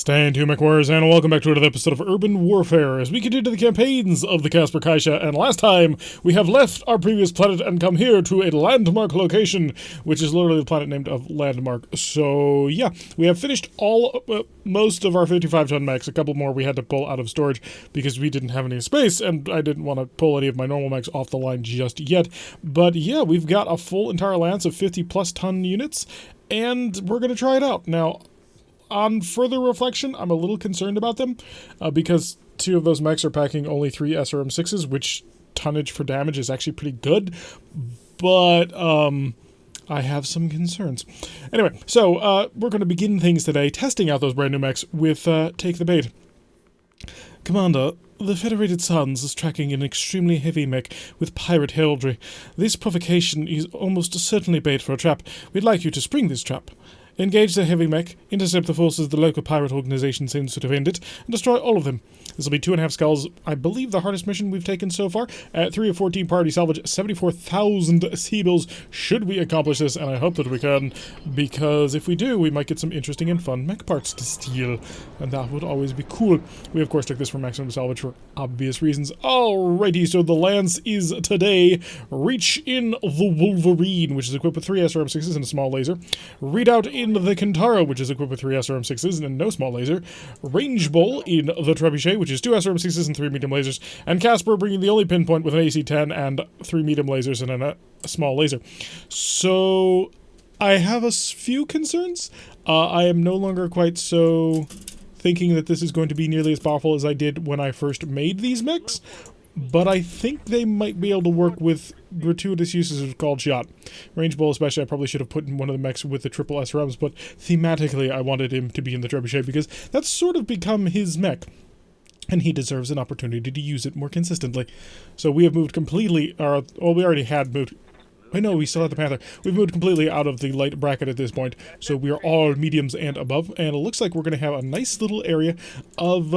Stand to MechWarriors, and welcome back to another episode of Urban Warfare as we continue the campaigns of the Casper Kaisha. And last time, we have left our previous planet and come here to a landmark location, which is literally the planet named of Landmark. So, yeah, we have finished most of our 55-ton mechs. A couple more we had to pull out of storage because we didn't have any space, and I didn't want to pull any of my normal mechs off the line just yet. But yeah, we've got a full entire lance of 50-plus ton units, and we're going to try it out. Now, on further reflection, I'm a little concerned about them because two of those mechs are packing only 3 SRM6s, which tonnage for damage is actually pretty good, but I have some concerns. Anyway, so we're going to begin things today testing out those brand new mechs with Take the Bait. Commander, the Federated Suns is tracking an extremely heavy mech with pirate heraldry. This provocation is almost certainly bait for a trap. We'd like you to spring this trap. Engage the heavy mech, intercept the forces the local pirate organization seems to defend it, and destroy all of them. This will be 2.5 skulls, I believe the hardest mission we've taken so far. At 3 of 14 priority salvage, 74,000 sea-bills should we accomplish this, and I hope that we can, because if we do, we might get some interesting and fun mech parts to steal, and that would always be cool. We of course took this for maximum salvage for obvious reasons. Alrighty, so the lance is today Reach in the Wolverine, which is equipped with 3 SRM6s and a small laser. Readout in the Kentaro, which is equipped with 3 SRM6s and no small laser. Range Bull in the Trebuchet, which is 2 SRM6s and 3 medium lasers. And Casper bringing the only pinpoint with an AC-10 and 3 medium lasers and a small laser. So, I have a few concerns. I am no longer quite so thinking that this is going to be nearly as powerful as I did when I first made these mechs. But I think they might be able to work with gratuitous uses of called shot. Range Bull especially, I probably should have put in one of the mechs with the triple SRMs, but thematically I wanted him to be in the Trebuchet because that's sort of become his mech. And he deserves an opportunity to use it more consistently. So we have moved completely, we already had moved. I know, we still have the Panther. We've moved completely out of the light bracket at this point, so we are all mediums and above, and it looks like we're going to have a nice little area of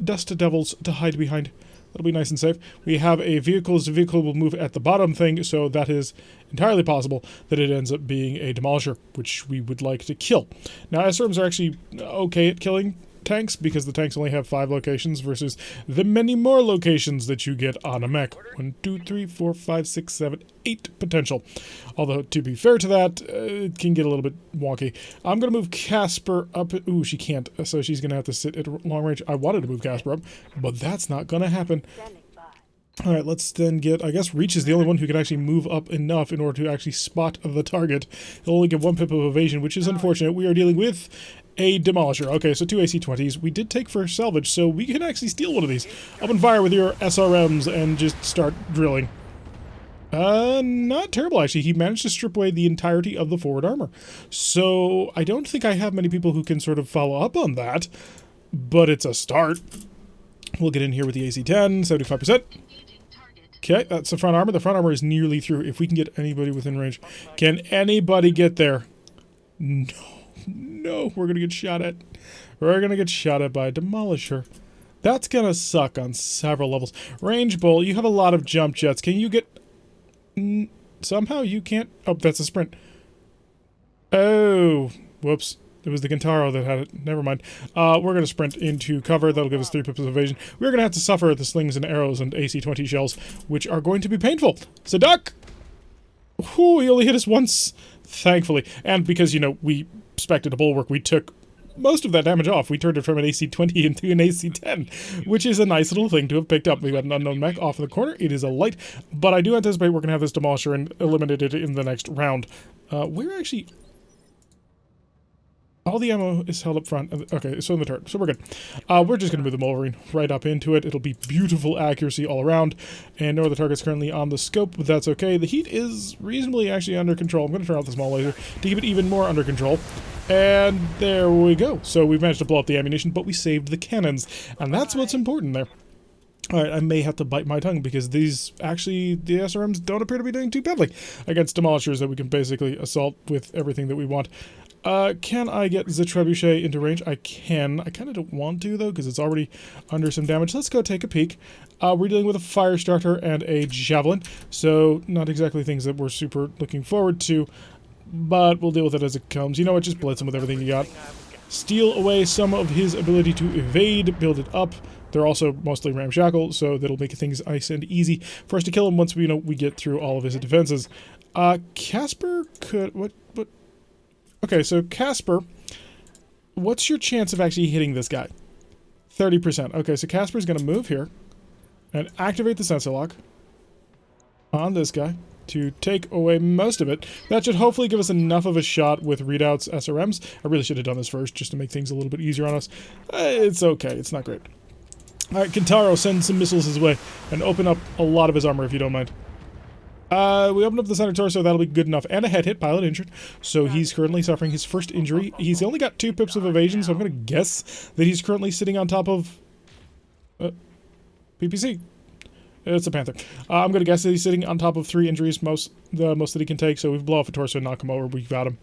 Dust Devils to hide behind. That'll be nice and safe. We have a vehicle, as the vehicle will move at the bottom thing, so that is entirely possible that it ends up being a demolisher, which we would like to kill. Now, SRMs are actually okay at killing tanks, because the tanks only have 5 locations versus the many more locations that you get on a mech. 1, 2, 3, 4, 5, 6, 7, 8 potential. Although, to be fair to that, it can get a little bit wonky. I'm going to move Casper up. Ooh, she can't, so she's going to have to sit at long range. I wanted to move Casper up, but that's not going to happen. Alright, let's then get, I guess Reach is the only one who can actually move up enough in order to actually spot the target. He'll only get 1 pip of evasion, which is unfortunate. We are dealing with a demolisher. Okay, so 2 AC-20s. We did take for salvage, so we can actually steal one of these. Open fire with your SRMs and just start drilling. Not terrible, actually. He managed to strip away the entirety of the forward armor. So, I don't think I have many people who can sort of follow up on that, but it's a start. We'll get in here with the AC-10, 75%. Okay, that's the front armor. The front armor is nearly through. If we can get anybody within range. Can anybody get there? No, we're gonna get shot at. We're gonna get shot at by a demolisher. That's gonna suck on several levels. Range Bull, you have a lot of jump jets. Can you get... somehow you can't... Oh, that's a sprint. Oh, whoops. It was the Kentaro that had it. Never mind. We're going to sprint into cover. That'll give us 3 pips of evasion. We're going to have to suffer the slings and arrows and AC-20 shells, which are going to be painful. So duck! Whew, he only hit us once, thankfully. And because, you know, we spected a bulwark, we took most of that damage off. We turned it from an AC-20 into an AC-10, which is a nice little thing to have picked up. We got an unknown mech off in the corner. It is a light, but I do anticipate we're going to have this demolisher and eliminate it in the next round. We're actually... All the ammo is held up front. Okay, so in the turret. So we're good. We're just going to move the Wolverine right up into it. It'll be beautiful accuracy all around. And no other targets currently on the scope, but that's okay. The heat is reasonably actually under control. I'm going to turn off the small laser to keep it even more under control. And there we go. So we've managed to blow up the ammunition, but we saved the cannons. And that's what's important there. Alright, I may have to bite my tongue because these, actually, the SRMs don't appear to be doing too badly against demolishers that we can basically assault with everything that we want. Can I get the Trebuchet into range? I can. I kind of don't want to, though, because it's already under some damage. Let's go take a peek. We're dealing with a fire starter and a javelin, so not exactly things that we're super looking forward to, but we'll deal with it as it comes. You know what? Just blitz him with everything you got. steal away some of his ability to evade, build it up. They're also mostly ramshackle, so that'll make things nice and easy for us to kill him once we we get through all of his defenses. Casper could... What? Okay, so Casper, what's your chance of actually hitting this guy? 30%. Okay, so Casper's going to move here and activate the sensor lock on this guy to take away most of it. That should hopefully give us enough of a shot with readouts, SRMs. I really should have done this first just to make things a little bit easier on us. It's okay. It's not great. All right, Kintaro, send some missiles his way and open up a lot of his armor if you don't mind. We opened up the center torso, that'll be good enough. And a head hit, pilot injured. So he's currently suffering his first injury. He's only got 2 pips of evasion, so I'm going to guess that he's currently sitting on top of... PPC. It's a Panther. I'm going to guess that he's sitting on top of 3 injuries, the most that he can take. So we blow off a torso and knock him over. We've got him.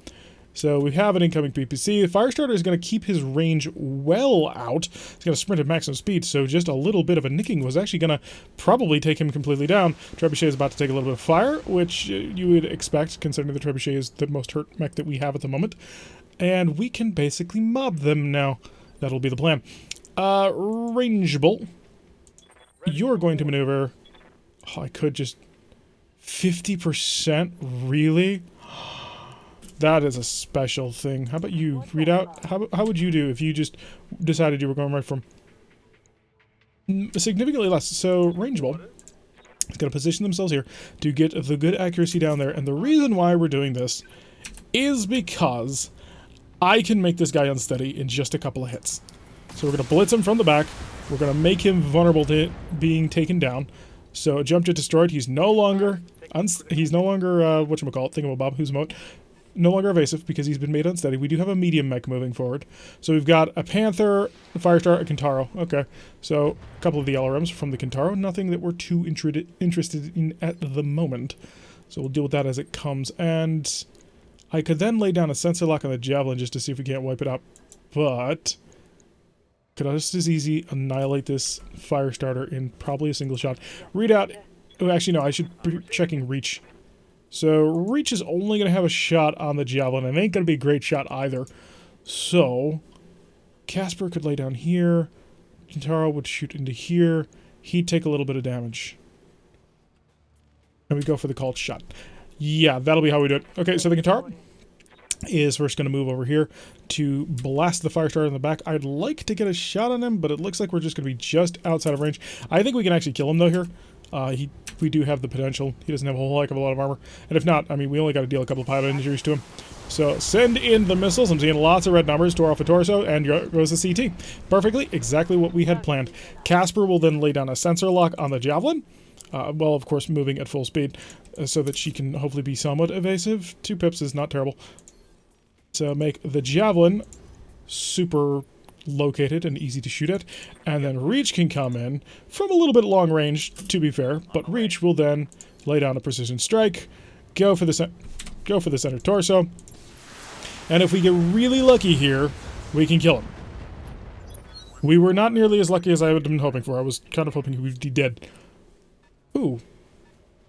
So we have an incoming PPC. The Firestarter is going to keep his range well out. He's going to sprint at maximum speed, so just a little bit of a nicking was actually going to probably take him completely down. Trebuchet is about to take a little bit of fire, which you would expect, considering the Trebuchet is the most hurt mech that we have at the moment. And we can basically mob them now. That'll be the plan. Rangeable. You're going to maneuver... Oh, I could just... 50%? Really? That is a special thing. How about you? Read out. How would you do if you just decided you were going right from significantly less? So rangeable is going to position themselves here to get the good accuracy down there. And the reason why we're doing this is because I can make this guy unsteady in just a couple of hits. So we're going to blitz him from the back. We're going to make him vulnerable to being taken down. So jump jet destroyed. He's no longer whatchamacallit, thingamabob, who's moat. No longer evasive because he's been made unsteady. We do have a medium mech moving forward. So we've got a Panther, a Firestar, a Kintaro. Okay. So a couple of the LRMs from the Kintaro. Nothing that we're too interested in at the moment. So we'll deal with that as it comes. And I could then lay down a sensor lock on the Javelin just to see if we can't wipe it out. But could I just as easy annihilate this Firestarter in probably a single shot. Readout. Oh, actually, no. I should be checking reach. So, reach is only going to have a shot on the Javelin, and it ain't going to be a great shot either. So, Casper could lay down here. Kintaro would shoot into here. He'd take a little bit of damage. And we go for the called shot. Yeah, that'll be how we do it. Okay, so the Kintaro is first going to move over here to blast the Firestarter in the back. I'd like to get a shot on him, but it looks like we're just going to be just outside of range. I think we can actually kill him, though, here. We do have the potential. He doesn't have a whole heck of a lot of armor. And if not, I mean, we only got to deal a couple of pilot injuries to him. So send in the missiles. I'm seeing lots of red numbers. Tore off a torso, and goes the CT. Perfectly. Exactly what we had planned. Casper will then lay down a sensor lock on the Javelin. Well, of course, moving at full speed so that she can hopefully be somewhat evasive. 2 pips is not terrible. So make the Javelin super located and easy to shoot at, and then Reach can come in from a little bit long range, to be fair, but Reach will then lay down a precision strike, go for the center torso, and if we get really lucky here, we can kill him. We were not nearly as lucky as I had been hoping for. I was kind of hoping he would be dead. Ooh.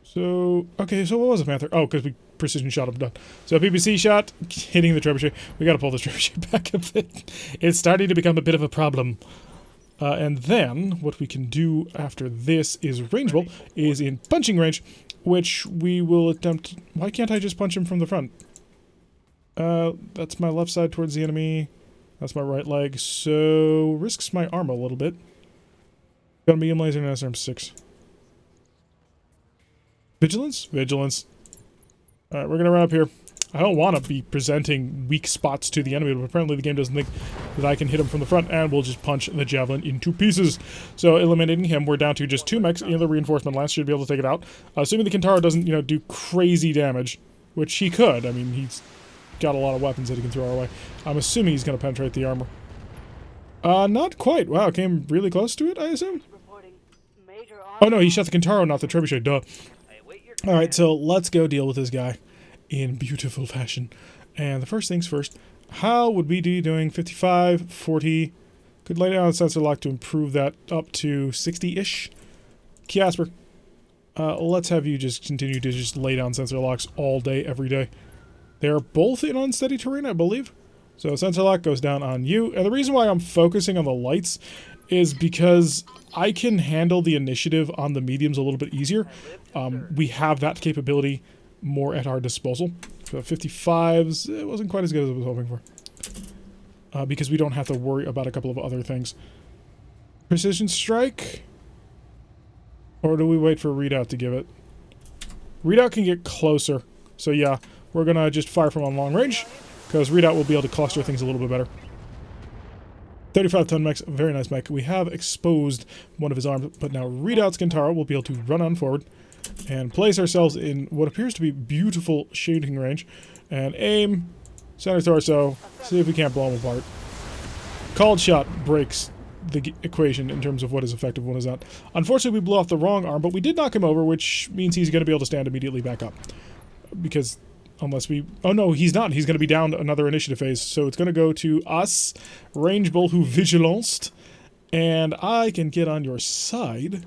So, okay, so what was a Panther? Oh, because we precision shot him done. So PPC shot, hitting the Trebuchet. We gotta pull this Trebuchet back a bit. It's starting to become a bit of a problem. And then, what we can do after this is rangeable, is in punching range, which we will attempt... Why can't I just punch him from the front? That's my left side towards the enemy. That's my right leg, so risks my arm a little bit. Got a medium laser and SRM6. Vigilance? Vigilance. Alright, we're gonna run up here. I don't want to be presenting weak spots to the enemy, but apparently the game doesn't think that I can hit him from the front, and we'll just punch the Javelin into pieces. So, eliminating him, we're down to just 2 mechs, and the reinforcement lance should be able to take it out. Assuming the Kintaro doesn't, do crazy damage, which he could. I mean, he's got a lot of weapons that he can throw our way. I'm assuming he's going to penetrate the armor. Not quite. Wow, came really close to it, I assume? Oh no, he shot the Kintaro, not the Trebuchet, duh. Alright, so let's go deal with this guy in beautiful fashion. And the first things first, how would we be doing 55, 40? Could lay down a sensor lock to improve that up to 60-ish. Casper, let's have you just continue to just lay down sensor locks all day, every day. They are both in unsteady terrain, I believe. So sensor lock goes down on you. And the reason why I'm focusing on the lights is because I can handle the initiative on the mediums a little bit easier. We have that capability more at our disposal. So 55s, it wasn't quite as good as I was hoping for. Because we don't have to worry about a couple of other things. Precision strike? Or do we wait for readout to give it? Readout can get closer. So yeah, we're gonna just fire from on long range, because readout will be able to cluster things a little bit better. 35-ton mechs, very nice mech. We have exposed one of his arms, but now readout's Kintaro will be able to run on forward and place ourselves in what appears to be beautiful shooting range. And aim, center torso, see if we can't blow him apart. Called shot breaks the equation in terms of what is effective and what is not. Unfortunately, we blew off the wrong arm, but we did knock him over, which means he's going to be able to stand immediately back up. Because unless we... Oh no, he's not. He's going to be down another initiative phase. So it's going to go to us, Range Bull who Vigilanced, and I can get on your side,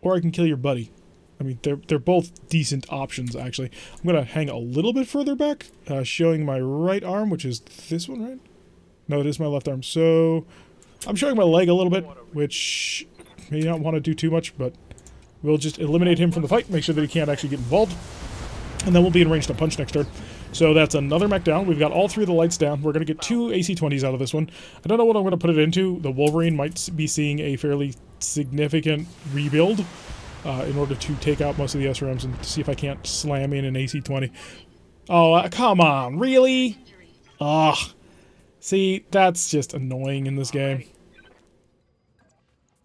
or I can kill your buddy. I mean, they're both decent options, actually. I'm going to hang a little bit further back, showing my right arm, which is this one, right? No, it is my left arm. So I'm showing my leg a little bit, which may not want to do too much, but we'll just eliminate him from the fight, make sure that he can't actually get involved. And then we'll be in range to punch next turn. So that's another mech down. We've got all three of the lights down. We're going to get 2 AC-20s out of this one. I don't know what I'm going to put it into. The Wolverine might be seeing a fairly significant rebuild in order to take out most of the SRMs and see if I can't slam in an AC-20. Oh, come on. Really? Ugh. See, that's just annoying in this game.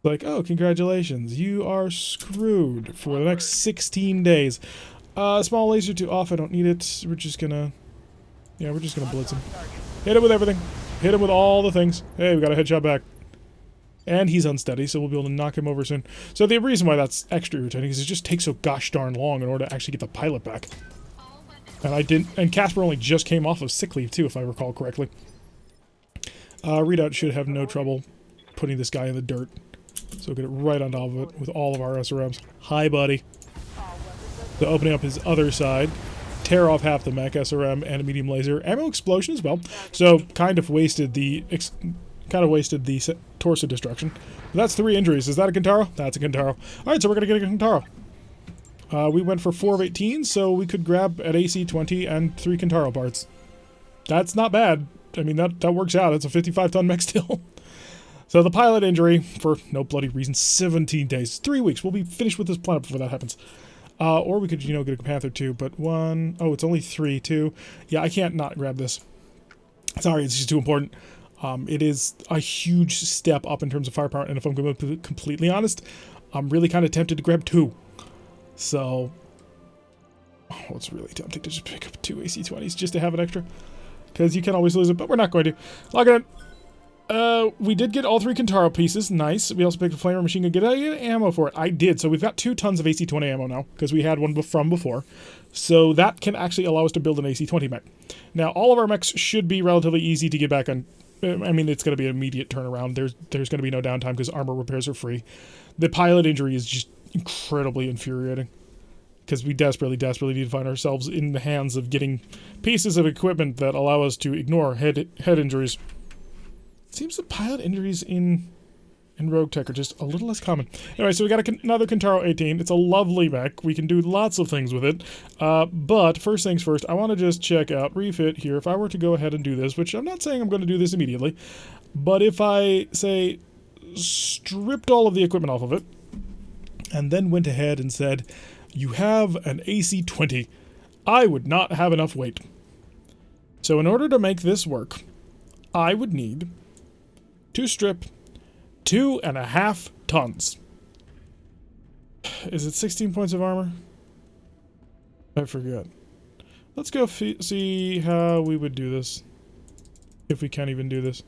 Like, oh, congratulations. You are screwed for the next 16 days. Small laser to off. I don't need it. We're just gonna... Yeah, we're just gonna blitz him. Hit him with everything. Hit him with all the things. Hey, we got a headshot back. And he's unsteady, so we'll be able to knock him over soon. So the reason why that's extra irritating is it just takes so gosh darn long in order to actually get the pilot back. And I didn't... And Casper only just came off of sick leave, too, if I recall correctly. Readout should have no trouble putting this guy in the dirt. So get it right on top of it with all of our SRMs. Hi, buddy. So opening up his other side, tear off half the mech SRM and a medium laser, ammo explosion as well. So kind of wasted the torso destruction. But that's 3 injuries. Is that a Kintaro? That's a Kintaro. All right, so we're gonna get a Kintaro. We went for 4 of 18, so we could grab an AC-20 and 3 Kintaro parts. That's not bad. I mean, that works out. It's a 55-ton mech still. So the pilot injury, for no bloody reason, 17 days. 3 weeks. We'll be finished with this planet before that happens. Or we could, you know, get a Panther 2, but 1... Oh, it's only 3, 2. Yeah, I can't not grab this. Sorry, it's just too important. It is a huge step up in terms of firepower, and if I'm going to be completely honest, I'm really kind of tempted to grab 2. So... Oh, it's really tempting to just pick up 2 AC-20s just to have an extra. Because you can always lose it, but we're not going to. Lock it in. We did get all 3 Kintaro pieces. Nice. We also picked a flamer machine gun. Get ammo for it. I did. So we've got 2 tons of AC-20 ammo now, because we had one from before. So that can actually allow us to build an AC-20 mech. Now, all of our mechs should be relatively easy to get back on. I mean, it's going to be an immediate turnaround. There's going to be no downtime, because armor repairs are free. The pilot injury is just incredibly infuriating. Because we desperately need to find ourselves in the hands of getting pieces of equipment that allow us to ignore head injuries. It seems the pilot injuries in Rogue Tech are just a little less common. Anyway, so we got another Kintaro 18. It's a lovely mech. We can do lots of things with it. But first things first, I want to just check out Refit here. If I were to go ahead and do this, which I'm not saying I'm going to do this immediately, but if I, say, stripped all of the equipment off of it, and then went ahead and said, you have an AC-20, I would not have enough weight. So in order to make this work, I would need to strip 2.5 tons. Is it 16 points of armor? I forget. Let's go see how we would do this. If we can even do this.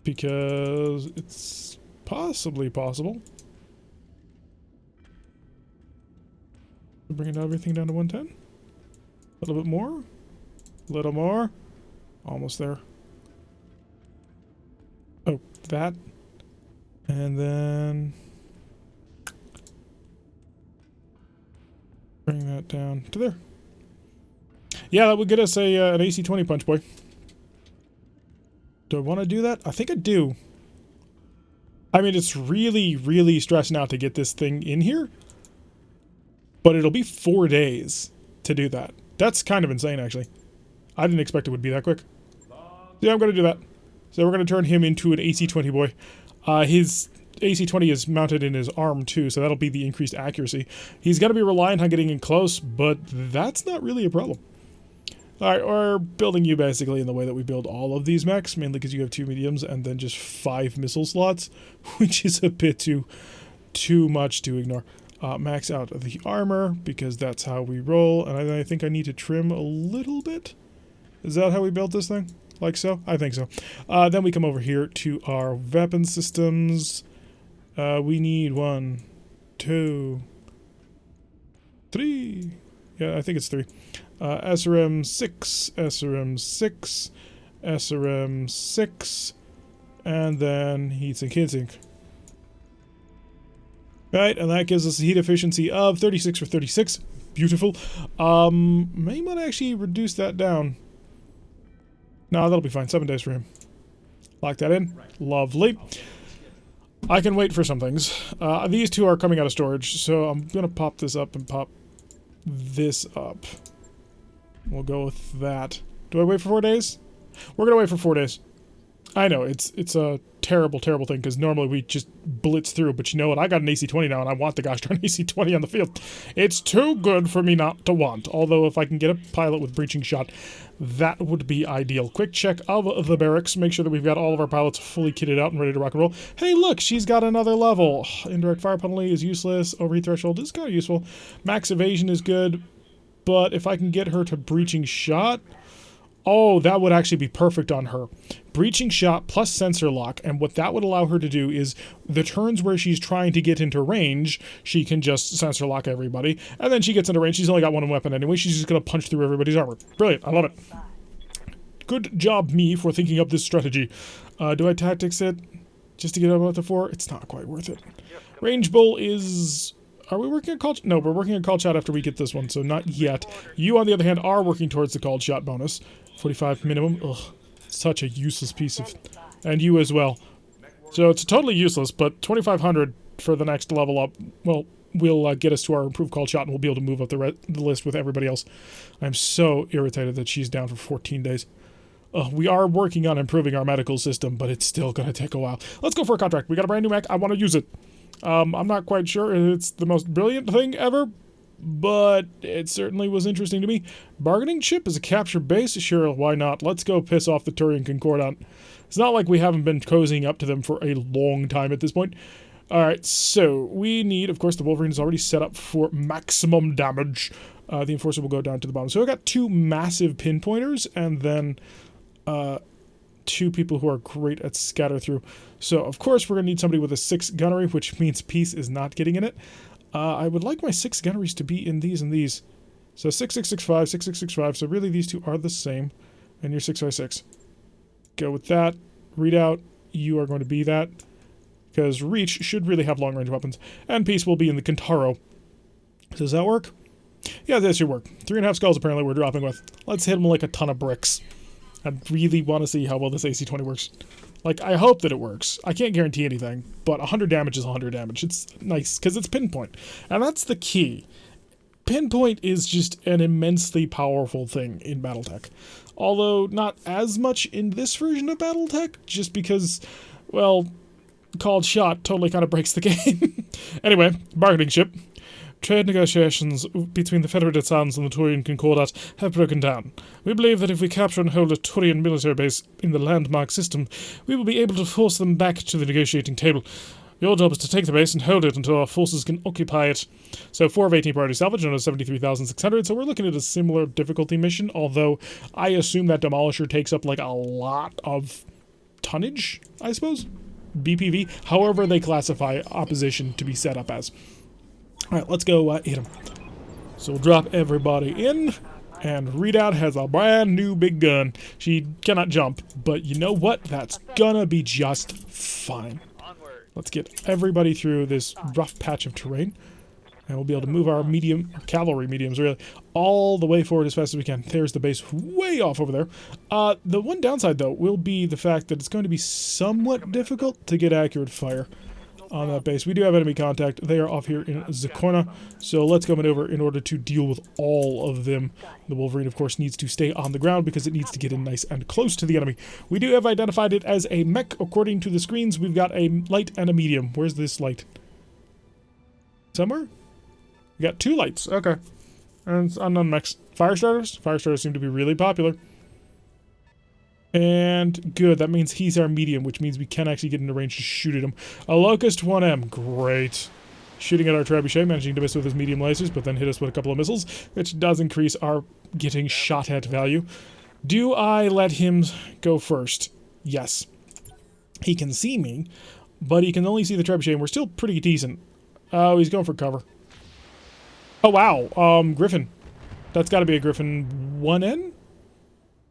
Because it's possibly possible. Bringing everything down to 110. A little bit more. A little more. Almost there. Oh, that. And then... bring that down to there. Yeah, that would get us an AC-20 punch boy. Do I want to do that? I think I do. I mean, it's really, really stressing out to get this thing in here. But it'll be 4 days to do that. That's kind of insane, actually. I didn't expect it would be that quick. Yeah, I'm going to do that. So we're going to turn him into an AC-20 boy. His AC-20 is mounted in his arm, too, so that'll be the increased accuracy. He's going to be reliant on getting in close, but that's not really a problem. Alright, we're building you basically in the way that we build all of these mechs, mainly because you have 2 mediums and then just 5 missile slots, which is a bit too much to ignore. Max out the armor, because that's how we roll, and I think I need to trim a little bit. Is that how we built this thing? Like so? I think so. Then we come over here to our weapon systems. We need 1, 2, 3. Yeah, I think it's 3. SRM 6, SRM 6, SRM 6, and then heatsink, heatsink. Right, and that gives us a heat efficiency of 36 for 36. Beautiful. May want to actually reduce that down. No, that'll be fine. 7 days for him. Lock that in. Lovely. I can wait for some things. These two are coming out of storage, so I'm going to pop this up and pop this up. We'll go with that. Do I wait for 4 days? We're going to wait for 4 days. I know, it's a terrible, terrible thing, because normally we just blitz through, but you know what? I got an AC-20 now, and I want the gosh darn AC-20 on the field. It's too good for me not to want, although if I can get a pilot with breaching shot, that would be ideal. Quick check of the barracks, make sure that we've got all of our pilots fully kitted out and ready to rock and roll. Hey, look, she's got another level. Indirect fire penalty is useless. Overheat threshold is kind of useful. Max evasion is good, but if I can get her to breaching shot... Oh, that would actually be perfect on her. Breaching shot plus sensor lock, and what that would allow her to do is the turns where she's trying to get into range, she can just sensor lock everybody, and then she gets into range. She's only got 1 weapon anyway. She's just going to punch through everybody's armor. Brilliant. I love it. Good job, me, for thinking up this strategy. Do I tactics it just to get up to 4? It's not quite worth it. Range bull is... Are we working on called... No, we're working on called shot after we get this one, so not yet. You, on the other hand, are working towards the called shot bonus. 45 minimum. Ugh. Such a useless piece of... And you as well. So it's totally useless, but 2,500 for the next level up, well, will get us to our improved called shot, and we'll be able to move up the list with everybody else. I'm so irritated that she's down for 14 days. We are working on improving our medical system, but it's still going to take a while. Let's go for a contract. We got a brand new mech. I want to use it. I'm not quite sure it's the most brilliant thing ever, but it certainly was interesting to me. Bargaining chip is a capture base? Sure, why not? Let's go piss off the Turian Concordant. It's not like we haven't been cozying up to them for a long time at this point. Alright, so we need, of course, the Wolverine is already set up for maximum damage. The Enforcer will go down to the bottom. So I got 2 massive pinpointers, and then 2 people who are great at scatter through. So, of course, we're going to need somebody with a 6 gunnery, which means Peace is not getting in it. I would like my 6 gunneries to be in these and these. So 6665, 6665. So really these two are the same. And you're 656. Go with that. Readout, you are going to be that. Because Reach should really have long-range weapons. And Peace will be in the Kintaro. Does that work? Yeah, that should work. 3.5 skulls apparently we're dropping with. Let's hit him like a ton of bricks. I really want to see how well this AC-20 works. Like, I hope that it works. I can't guarantee anything, but 100 damage is 100 damage. It's nice, because it's pinpoint. And that's the key. Pinpoint is just an immensely powerful thing in BattleTech. Although, not as much in this version of BattleTech, just because, well, called shot totally kind of breaks the game. Anyway, bargaining chip. Trade negotiations between the Federated Sands and the Turian Concordat have broken down. We believe that if we capture and hold a Turian military base in the landmark system, we will be able to force them back to the negotiating table. Your job is to take the base and hold it until our forces can occupy it. So 4 of 18 priority salvage, another 73,600, so we're looking at a similar difficulty mission, although I assume that Demolisher takes up like a lot of tonnage, I suppose? BPV, however they classify opposition to be set up as. Alright, let's go hit him. So we'll drop everybody in, and Readout has a brand new big gun. She cannot jump, but you know what? That's gonna be just fine. Let's get everybody through this rough patch of terrain. And we'll be able to move our cavalry mediums, really, all the way forward as fast as we can. There's the base way off over there. The one downside, though, will be the fact that it's going to be somewhat difficult to get accurate fire on that base. We do have enemy contact. They are off here in Zakorna, so let's go maneuver in order to deal with all of them. The Wolverine, of course, needs to stay on the ground because it needs to get in nice and close to the enemy. We do have identified it as a mech. According to the screens, we've got a light and a medium. Where's this light? Somewhere? We got 2 lights. Okay. And it's unknown mechs. Fire starters? Fire starters seem to be really popular. And good. That means he's our medium, which means we can actually get into range to shoot at him. A Locust 1M. Great. Shooting at our trebuchet, managing to miss with his medium lasers, but then hit us with a couple of missiles, which does increase our getting shot at value. Do I let him go first? Yes. He can see me, but he can only see the trebuchet, and we're still pretty decent. Oh, he's going for cover. Oh, wow. Griffin. That's got to be a Griffin 1N?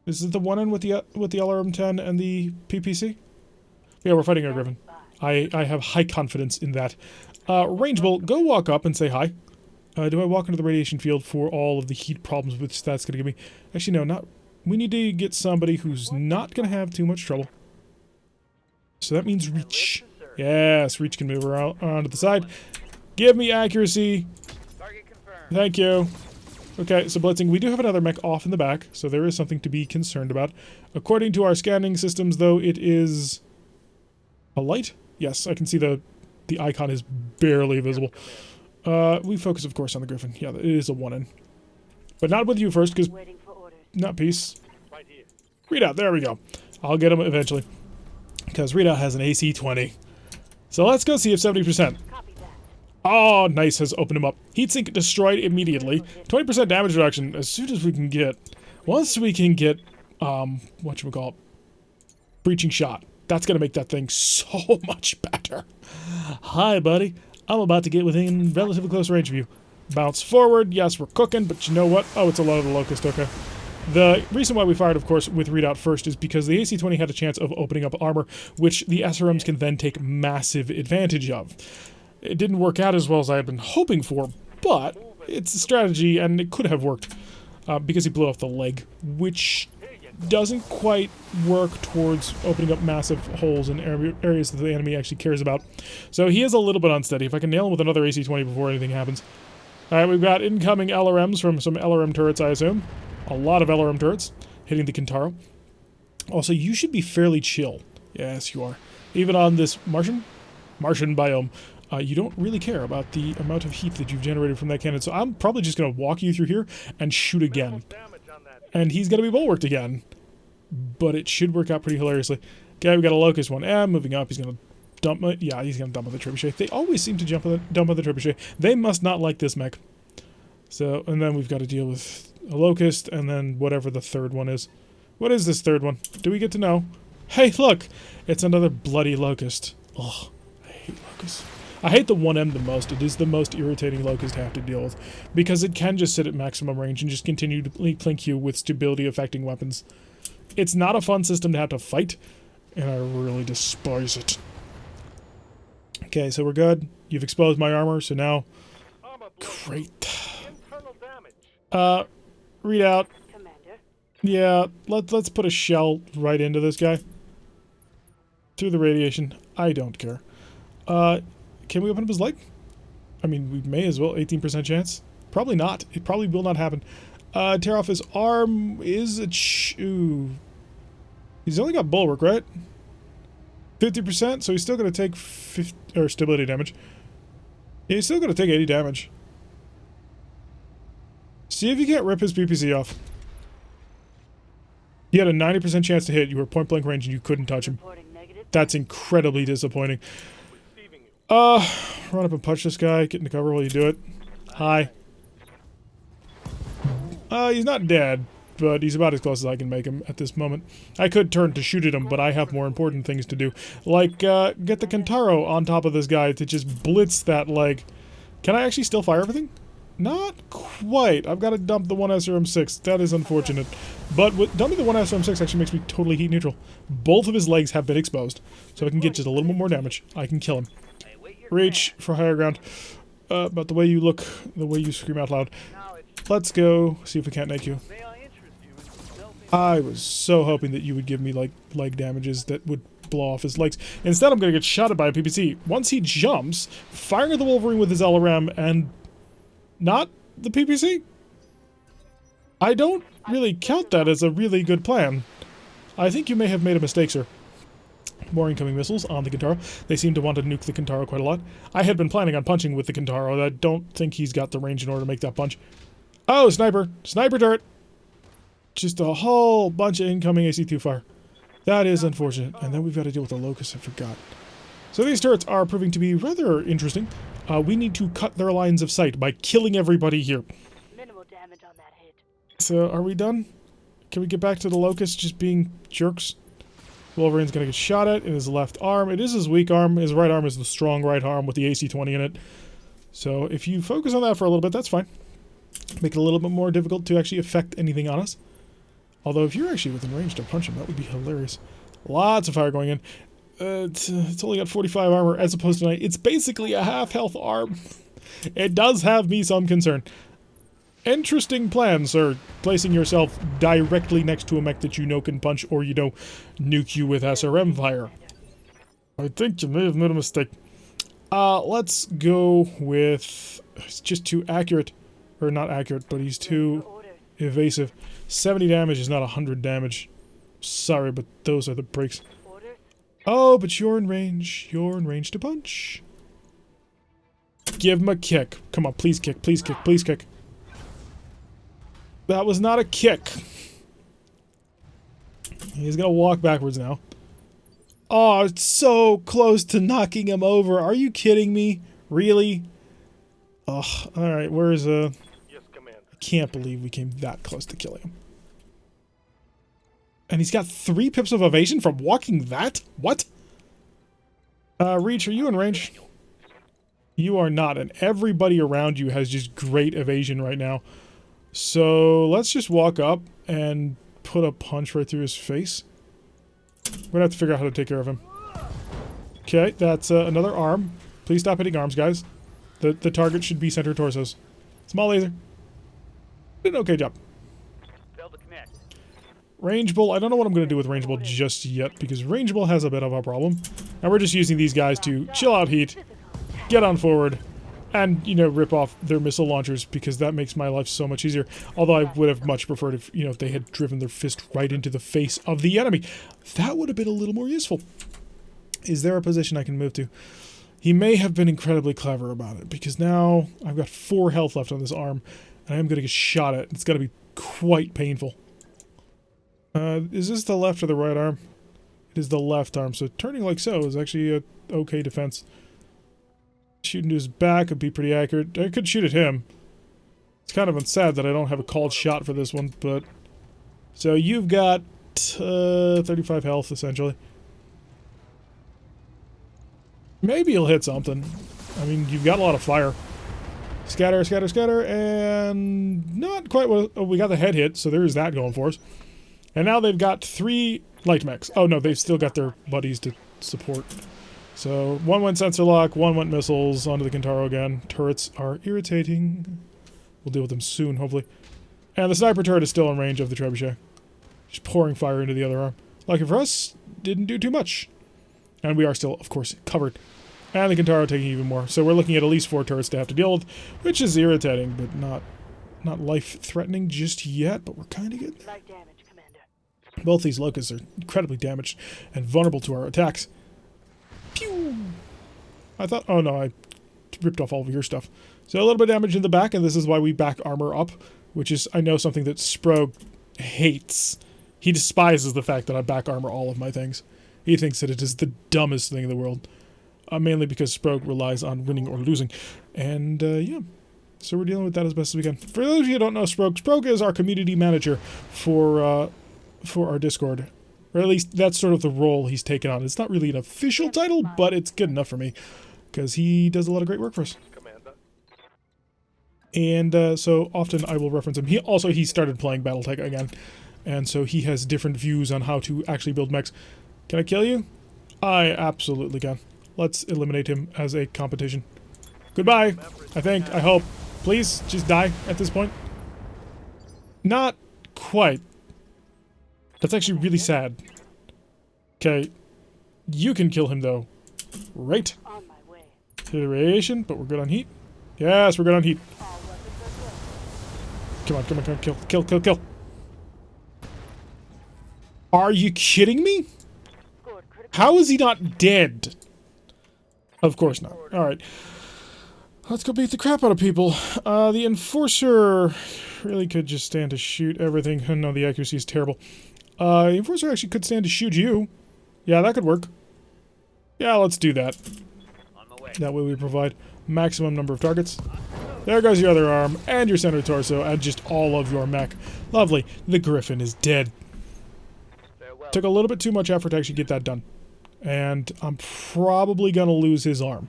Is it the 1N with the LRM-10 and the PPC? Yeah, we're fighting a Griffin. I have high confidence in that. Range Bolt, go walk up and say hi. Do I walk into the radiation field for all of the heat problems which that's going to give me? Actually, no, not. We need to get somebody who's not going to have too much trouble. So that means Reach. Yes, Reach can move around to the side. Give me accuracy. Thank you. Okay, so blitzing. We do have another mech off in the back, so there is something to be concerned about. According to our scanning systems, though, it is a light. Yes, I can see the icon is barely visible. We focus, of course, on the Griffin. Yeah, it is a 1N. But not with you first, because... Not peace. Readout, there we go. I'll get him eventually. Because Readout has an AC-20. So let's go see if 70%. Oh, nice, has opened him up. Heatsink destroyed immediately. 20% damage reduction as soon as we can get... Once we can get, whatchamacallit, breaching shot. That's gonna make that thing so much better. Hi, buddy. I'm about to get within relatively close range of you. Bounce forward. Yes, we're cooking, but you know what? Oh, it's a lot of the Locust, okay. The reason why we fired, of course, with Readout first is because the AC-20 had a chance of opening up armor, which the SRMs can then take massive advantage of. It didn't work out as well as I had been hoping for, but it's a strategy, and it could have worked, because he blew off the leg, which doesn't quite work towards opening up massive holes in areas that the enemy actually cares about. So he is a little bit unsteady. If I can nail him with another AC-20 before anything happens. Alright, we've got incoming LRMs from some LRM turrets, I assume. A lot of LRM turrets hitting the Kintaro. Also, you should be fairly chill. Yes, you are. Even on this Martian biome, you don't really care about the amount of heat that you've generated from that cannon. So I'm probably just going to walk you through here and shoot again. And he's going to be bulwarked again. But it should work out pretty hilariously. Okay, we got a Locust 1M moving up. He's going to dump... Yeah, he's going to dump on the trebuchet. They always seem to dump on the trebuchet. They must not like this mech. So, and then we've got to deal with a Locust, and then whatever the third one is. What is this third one? Do we get to know? Hey, look! It's another bloody Locust. Ugh, I hate Locusts. I hate the 1M the most. It is the most irritating Locust to have to deal with, because it can just sit at maximum range and just continue to plink you with stability-affecting weapons. It's not a fun system to have to fight, and I really despise it. Okay, so we're good. You've exposed my armor, so now... Great. Readout. Yeah, let's put a shell right into this guy. Through the radiation. I don't care. Can we open up his leg? I mean, we may as well. 18% chance? Probably not. It probably will not happen. Tear off his arm is a ooh. He's only got bulwark, right? 50%, so he's still going to take 50, or stability damage. Yeah, he's still going to take 80 damage. See if you can't rip his PPC off. He had a 90% chance to hit. You were point blank range and you couldn't touch him. That's incredibly disappointing. Run up and punch this guy. Get into cover while you do it. Hi. He's not dead, but he's about as close as I can make him at this moment. I could turn to shoot at him, but I have more important things to do. Like, get the Kintaro on top of this guy to just blitz that leg. Can I actually still fire everything? Not quite. I've got to dump the 1 SRM-6. That is unfortunate. But dumping the 1 SRM-6 actually makes me totally heat neutral. Both of his legs have been exposed, so I can get just a little bit more damage. I can kill him. Reach for higher ground. about the way you look, the way you scream out loud. Let's go see if we can't make you. I was so hoping that you would give me, like, leg damages that would blow off his legs. Instead, I'm gonna get shot at by a PPC. Once he jumps, firing at the Wolverine with his LRM and not the PPC? I don't really count that as a really good plan. I think you may have made a mistake, sir. More incoming missiles on the Kintaro. They seem to want to nuke the Kintaro quite a lot. I had been planning on punching with the Kintaro. I don't think he's got the range in order to make that punch. Oh, sniper! Sniper turret! Just a whole bunch of incoming AC-2 fire. That is unfortunate. And then we've got to deal with the Locust, I forgot. So these turrets are proving to be rather interesting. We need to cut their lines of sight by killing everybody here. Minimal damage on that hit. So, are we done? Can we get back to the Locust just being jerks? Wolverine's gonna get shot at in his left arm. It is his weak arm. His right arm is the strong right arm with the AC-20 in it. So, if you focus on that for a little bit, that's fine. Make it a little bit more difficult to actually affect anything on us. Although, if you're actually within range to punch him, that would be hilarious. Lots of fire going in. It's only got 45 armor as opposed to 9. It's basically a half-health arm. It does have me some concern. Interesting plan, sir. Placing yourself directly next to a mech that you know can punch or, you know, nuke you with SRM fire. I think you may have made a mistake. Let's go with... He's just too accurate. Or not accurate, but he's too evasive. 70 damage is not 100 damage. Sorry, but those are the breaks. Oh, but you're in range. You're in range to punch. Give him a kick. Come on, please kick, please kick, please kick. That was not a kick. He's gonna walk backwards now. Oh, it's so close to knocking him over. Are you kidding me? Really? Ugh, alright, where's Yes, Commander. I can't believe we came that close to killing him. And he's got 3 pips of evasion from walking that? What? Reach, are you in range? You are not, and everybody around you has just great evasion right now. So, let's just walk up and put a punch right through his face. We're gonna have to figure out how to take care of him. Okay, that's another arm. Please stop hitting arms, guys. The target should be center torsos. Small laser. Did an okay job. Range Bull, I don't know what I'm going to do with Range Bull just yet, because Range Bull has a bit of a problem. And we're just using these guys to chill out heat, get on forward, and, you know, rip off their missile launchers, because that makes my life so much easier. Although I would have much preferred if, you know, if they had driven their fist right into the face of the enemy. That would have been a little more useful. Is there a position I can move to? He may have been incredibly clever about it, because now I've got 4 health left on this arm, and I am going to get shot at. It's going to be quite painful. Is this the left or the right arm? It is the left arm, so turning like so is actually a okay defense. Shooting to his back would be pretty accurate. I could shoot at him. It's kind of sad that I don't have a called shot for this one, but... So you've got 35 health, essentially. Maybe he'll hit something. I mean, you've got a lot of fire. Scatter, scatter, scatter, and not quite what... Oh, we got the head hit, so there is that going for us. And now they've got 3 light mechs. Oh no, they've still got their buddies to support. So, 1 went sensor lock, 1 went missiles, onto the Kintaro again. Turrets are irritating. We'll deal with them soon, hopefully. And the sniper turret is still in range of the trebuchet. Just pouring fire into the other arm. Lucky for us, didn't do too much. And we are still, of course, covered. And the Kintaro taking even more. So we're looking at least 4 turrets to have to deal with, which is irritating, but not life-threatening just yet, but we're kind of getting there. Light damage, Commander. Both these locusts are incredibly damaged and vulnerable to our attacks. Pew! I thought... Oh no, I ripped off all of your stuff. So a little bit of damage in the back, and this is why we back armor up, which is, I know, something that Sprog hates. He despises the fact that I back armor all of my things. He thinks that it is the dumbest thing in the world. Mainly because Sprog relies on winning or losing. And, yeah. So we're dealing with that as best as we can. For those of you who don't know Sprog is our community manager for our Discord. Or at least that's sort of the role he's taken on. It's not really an official title, but it's good enough for me. Because he does a lot of great work for us. And so often I will reference him. He started playing BattleTech again. And so he has different views on how to actually build mechs. Can I kill you? I absolutely can. Let's eliminate him as a competition. Goodbye, I think, I hope. Please, just die at this point. Not quite. That's actually really sad. Okay, you can kill him though. Right. On my way. Radiation, but we're good on heat. Yes, we're good on heat. All weapons are good. Come on, come on, come on, kill, kill, kill, kill. Are you kidding me? Scored critical. How is he not dead? Of course not. Alright. Let's go beat the crap out of people. The Enforcer really could just stand to shoot everything. No, the accuracy is terrible. The Enforcer actually could stand to shoot you. Yeah, that could work. Yeah, let's do that. That way we provide maximum number of targets. There goes your other arm, and your center torso, and just all of your mech. Lovely. The Griffin is dead. Took a little bit too much effort to actually get that done. And I'm probably gonna lose his arm,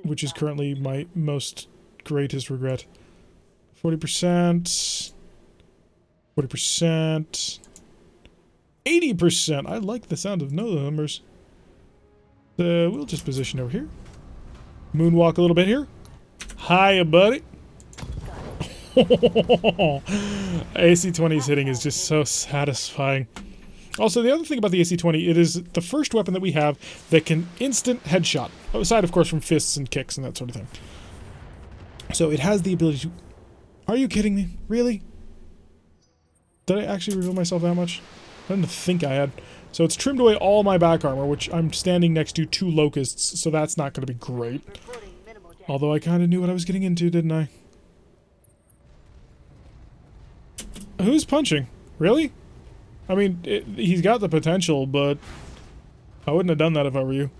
which is currently my most greatest regret. 40%. 40%. 80%. I like the sound of no numbers. We'll just position over here. Moonwalk a little bit here. Hiya, buddy. AC-20's hitting is just so satisfying. Also, the other thing about the AC-20, it is the first weapon that we have that can instant headshot. Aside, of course, from fists and kicks and that sort of thing. So it has the ability to... Are you kidding me? Really? Did I actually reveal myself that much? I didn't think I had. So it's trimmed away all my back armor, which I'm standing next to 2 locusts, so that's not going to be great. Reporting minimal damage. Although I kind of knew what I was getting into, didn't I? Who's punching? Really? I mean, he's got the potential, but I wouldn't have done that if I were you.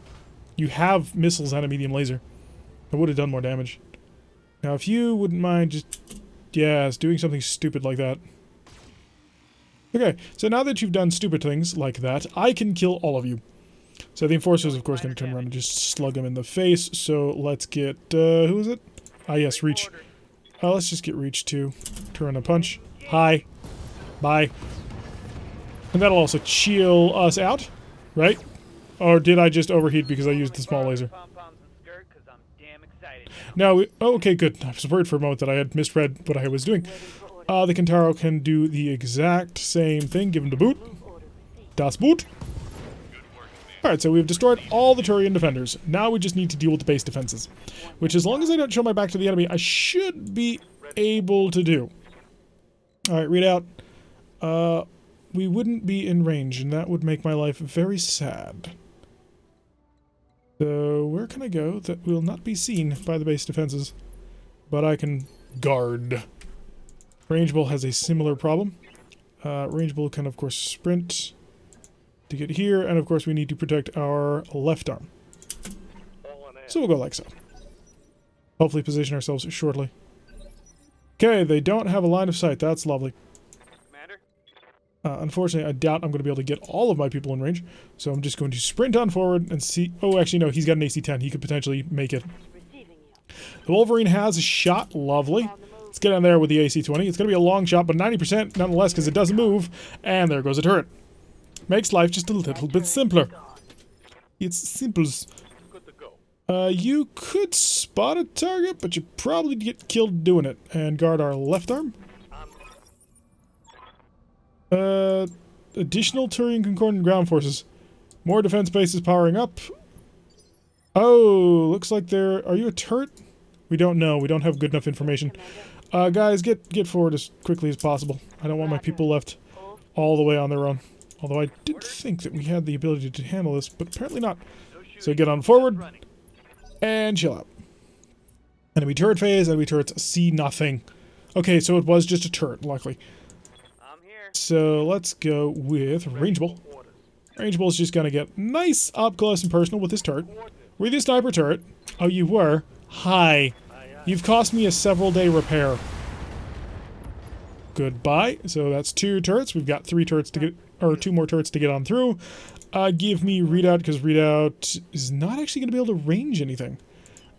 You have missiles and a medium laser. I would have done more damage. Now, if you wouldn't mind just, yes, doing something stupid like that. Okay, so now that you've done stupid things like that, I can kill all of you. So the Enforcer's, of course, going to turn around and just slug him in the face. So let's get, who is it? Ah, yes, Reach. Let's just get Reach too. Turn a punch. Hi. Bye. And that'll also chill us out, right? Or did I just overheat because I used the small laser? No, oh, okay, good. I was worried for a moment that I had misread what I was doing. The Kentaro can do the exact same thing. Give him the boot. Das Boot. Alright, so we've destroyed all the Turian defenders. Now we just need to deal with the base defenses. Which, as long as I don't show my back to the enemy, I should be able to do. Alright, read out. We wouldn't be in range, and that would make my life very sad. So, where can I go that will not be seen by the base defenses? But I can guard. Rangeable has a similar problem. Rangeable can, of course, sprint to get here, and of course we need to protect our left arm. So we'll go like so. Hopefully position ourselves shortly. Okay, they don't have a line of sight. That's lovely. Unfortunately, I doubt I'm going to be able to get all of my people in range, so I'm just going to sprint on forward and see... Oh, actually, no, he's got an AC-10. He could potentially make it. The Wolverine has a shot. Lovely. Let's get in there with the AC-20. It's going to be a long shot, but 90% nonetheless, because it doesn't move. And there goes a turret. Makes life just a little bit simpler. It's simples. You could spot a target, but you probably get killed doing it. And guard our left arm. Additional Turian Concordant ground forces. More defense bases powering up. Oh, looks like there... Are you a turret? We don't know. We don't have good enough information. Guys, get forward as quickly as possible. I don't want my people left all the way on their own. Although I did think that we had the ability to handle this, but apparently not. So get on forward and chill out. Enemy turret phase. Enemy turrets see nothing. Okay, so it was just a turret, luckily. So let's go with Rangeable. Rangeable is just gonna get nice up close and personal with this turret. Were you the sniper turret? Oh, you were? Hi. You've cost me a several-day repair. Goodbye. So that's 2 turrets. We've got 3 turrets to get, or 2 more turrets to get on through. Give me Readout, because Readout is not actually going to be able to range anything.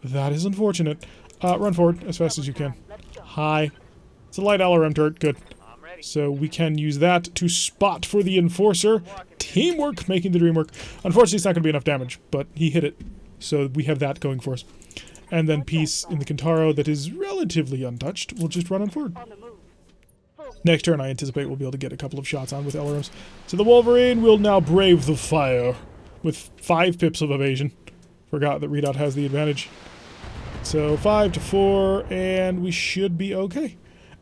That is unfortunate. Run forward as fast as you can. Hi. It's a light LRM turret. Good. So we can use that to spot for the Enforcer. Teamwork, making the dream work. Unfortunately, it's not going to be enough damage, but he hit it. So we have that going for us. And then Peace in the Kintaro that is relatively untouched will just run on forward. On the move. Full Next turn, I anticipate we'll be able to get a couple of shots on with LRMs. So the Wolverine will now brave the fire with 5 pips of evasion. Forgot that Redoubt has the advantage. So 5 to 4, and we should be okay.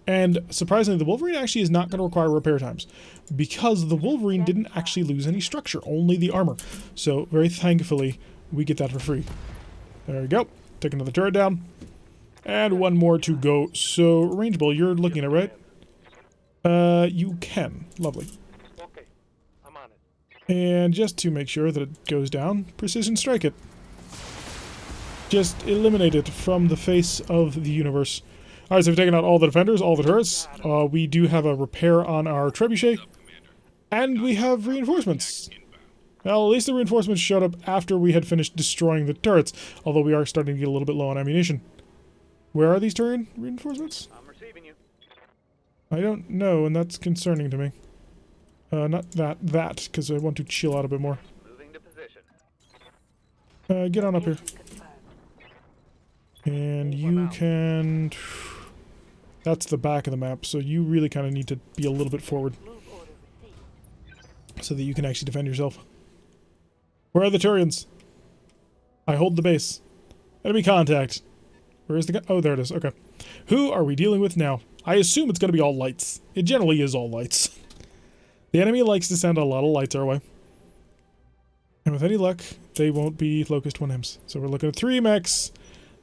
And surprisingly, the Wolverine actually is not going to require repair times because the Wolverine didn't actually lose any structure, only the armor. So very thankfully, we get that for free. There we go. Take another turret down. And one more to go. So, rangeable, you're looking at it, right? You can. Lovely. Okay, I'm on it. And just to make sure that it goes down, precision strike it. Just eliminate it from the face of the universe. Alright, so we've taken out all the defenders, all the turrets. We do have a repair on our trebuchet. And we have reinforcements. Well, at least the reinforcements showed up after we had finished destroying the turrets. Although we are starting to get a little bit low on ammunition. Where are these turret reinforcements? I'm receiving you. I don't know, and that's concerning to me. Not that, because I want to chill out a bit more. Moving to position. Get on up here. confirmed. And you can... That's the back of the map, so you really kind of need to be a little bit forward Move order received. so that you can actually defend yourself. Where are the Turians? I hold the base. Enemy contact. Where is the guy? Oh, there it is. Okay. Who are we dealing with now? I assume it's going to be all lights. It generally is all lights. The enemy likes to send a lot of lights our way. And with any luck, they won't be Locust 1Ms. So we're looking at 3 mechs.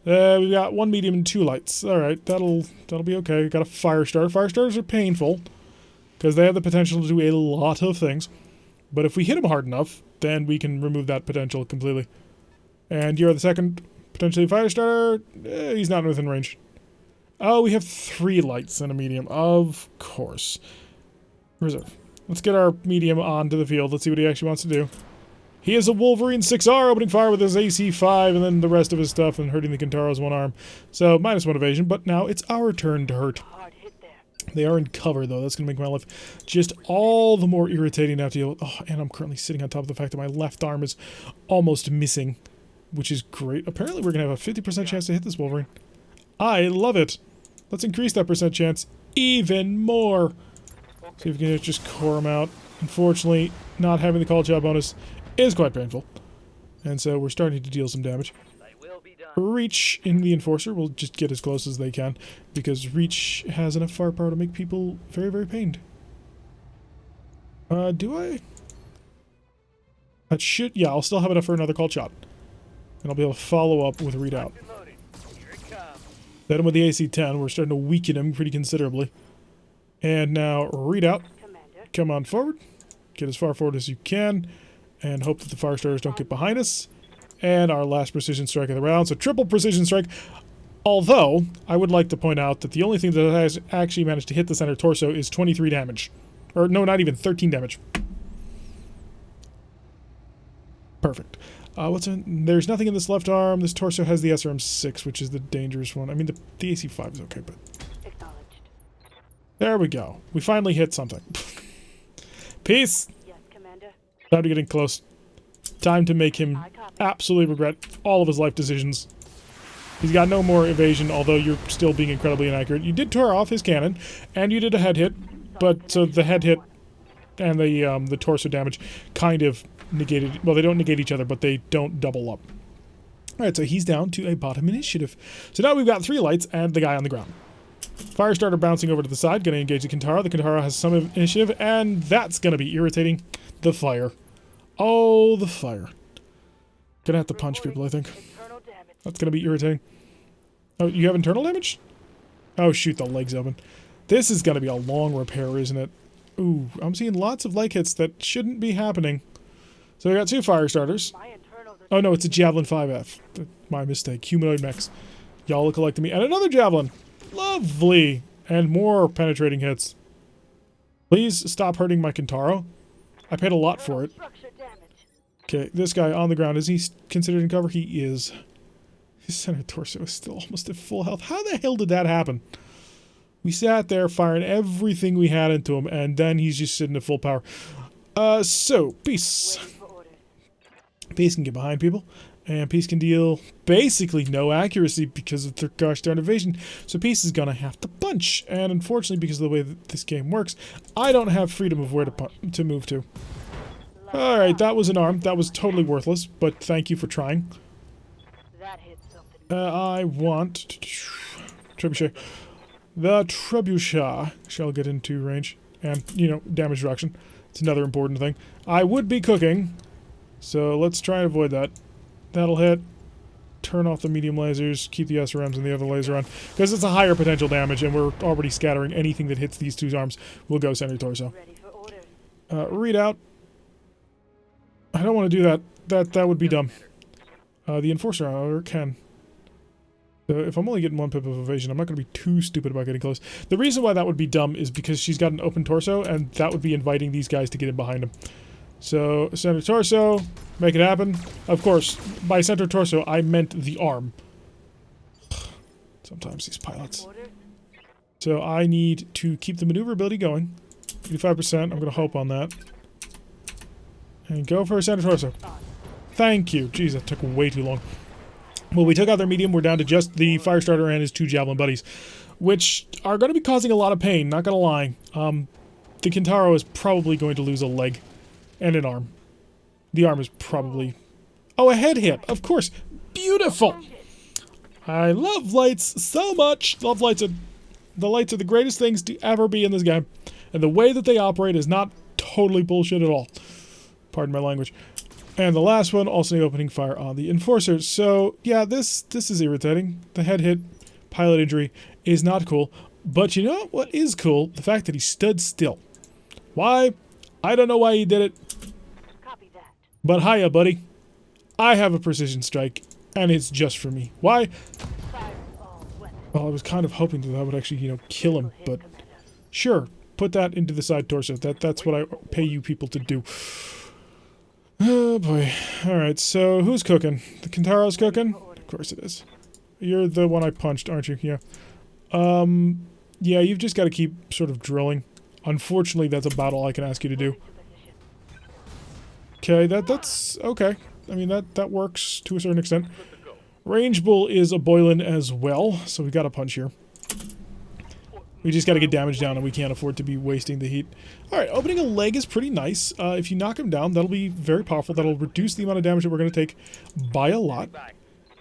We've got 1 medium and 2 lights. Alright, that'll be okay. We've got a fire starter. Fire starters are painful because they have the potential to do a lot of things. But if we hit them hard enough, then we can remove that potential completely. And you're the second potentially fire starter. He's not within range. Oh, we have 3 lights and a medium. Of course. Reserve. Let's get our medium onto the field. Let's see what he actually wants to do. He is a Wolverine 6R, opening fire with his AC-5, and then the rest of his stuff, and hurting the Kintaro's one arm. So, -1 evasion, but now it's our turn to hurt. Hard hit there. They are in cover, though. That's going to make my life just all the more irritating now to deal with. Oh, and I'm currently sitting on top of the fact that my left arm is almost missing, which is great. Apparently, we're going to have a 50% chance to hit this Wolverine. I love it. Let's increase that percent chance even more. See if we can just core him out. Unfortunately, not having the call shot bonus is quite painful. And so we're starting to deal some damage. They will be done. Reach in the Enforcer will just get as close as they can, because Reach has enough firepower to make people very, very pained. Do I? That should... Yeah, I'll still have enough for another call shot. And I'll be able to follow up with Readout. Reloading. Here it comes. Hit him with the AC-10. We're starting to weaken him pretty considerably. And now, Readout. Commander. Come on forward. Get as far forward as you can. And hope that the fire starters don't get behind us. And our last precision strike of the round. So triple precision strike. Although, I would like to point out that the only thing that has actually managed to hit the center torso is 23 damage. Or no, not even 13 damage. Perfect. There's nothing in this left arm. This torso has the SRM-6, which is the dangerous one. I mean, the AC-5 is okay, but... Acknowledged. There we go. We finally hit something. Peace! Yes, Commander. Time to getting close. Time to make him I copy. absolutely regret all of his life decisions. He's got no more evasion, although you're still being incredibly inaccurate. You did tear off his cannon, and you did a head hit, but so the head hit and the torso damage kind of negated... Well, they don't negate each other, but they don't double up. Alright, so he's down to a bottom initiative. So now we've got 3 lights and the guy on the ground. Firestarter bouncing over to the side, going to engage the Kintaro. The Kintaro has some initiative, and that's going to be irritating. The fire. Oh, the fire. Gonna have to punch people, I think. Internal damage. That's gonna be irritating. Oh, you have internal damage? Oh, shoot, the leg's open. This is gonna be a long repair, isn't it? Ooh, I'm seeing lots of leg hits that shouldn't be happening. So we got 2 fire starters. My internals are... Oh no, it's a Javelin 5F. My mistake. Humanoid mechs. Y'all are collecting me. And another Javelin. Lovely. And more penetrating hits. Please stop hurting my Kintaro. I paid a lot for it. Structure damage. Okay, this guy on the ground. Is he considered in cover? He is. His center torso is still almost at full health. How the hell did that happen? We sat there firing everything we had into him, and then he's just sitting at full power. So, peace. Waiting for orders. Peace can get behind people, and Peace can deal basically no accuracy because of their gosh darn evasion. So Peace is gonna have to punch, and unfortunately, because of the way that this game works, I don't have freedom of where to move to. All right, that was an arm. That was totally worthless, but thank you for trying. That hit something. I want trebuchet. The trebuchet shall get into range, and you know, damage reduction. It's another important thing. I would be cooking. So let's try and avoid that. That'll hit. Turn off the medium lasers. Keep the SRMs and the other laser on. Because it's a higher potential damage, and we're already scattering anything that hits these two arms. Will go center torso. Ready for orders. Readout. I don't want to do that. That would be dumb. The Enforcer, however, can. So if I'm only getting 1 pip of evasion, I'm not going to be too stupid about getting close. The reason why that would be dumb is because she's got an open torso, and that would be inviting these guys to get in behind him. So, center torso, make it happen. Of course, by center torso, I meant the arm. Sometimes these pilots. Orders. So I need to keep the maneuverability going. 85%, I'm going to hope on that. And go for a center torso. Thank you. Jeez, that took way too long. Well, we took out their medium. We're down to just the Firestarter and his 2 Javelin buddies, which are going to be causing a lot of pain, not going to lie. The Kintaro is probably going to lose a leg. And an arm. The arm is probably... Oh, a head hit! Of course! Beautiful! I love lights so much! Love lights. The lights are the greatest things to ever be in this game. And the way that they operate is not totally bullshit at all. Pardon my language. And the last one, also opening fire on the Enforcer. So, yeah, this is irritating. The head hit, pilot injury, is not cool. But you know what is cool? The fact that he stood still. Why? I don't know why he did it. Copy that. But hiya, buddy. I have a precision strike, and it's just for me. Why? Fire all weapons. Well, I was kind of hoping that would actually, you know, kill him, but sure. Put that into the side torso. That's what I pay you people to do. Oh, boy. Alright, so who's cooking? The Kintaro's cooking? Of course it is. You're the one I punched, aren't you? Yeah. Yeah, you've just got to keep sort of drilling. Unfortunately, that's about all I can ask you to do. Okay, that's okay. I mean, that works to a certain extent. Range Bull is a Boylan as well, so we got a punch here. We just got to get damage down, and we can't afford to be wasting the heat. Alright, opening a leg is pretty nice. If you knock him down, that'll be very powerful. That'll reduce the amount of damage that we're going to take by a lot.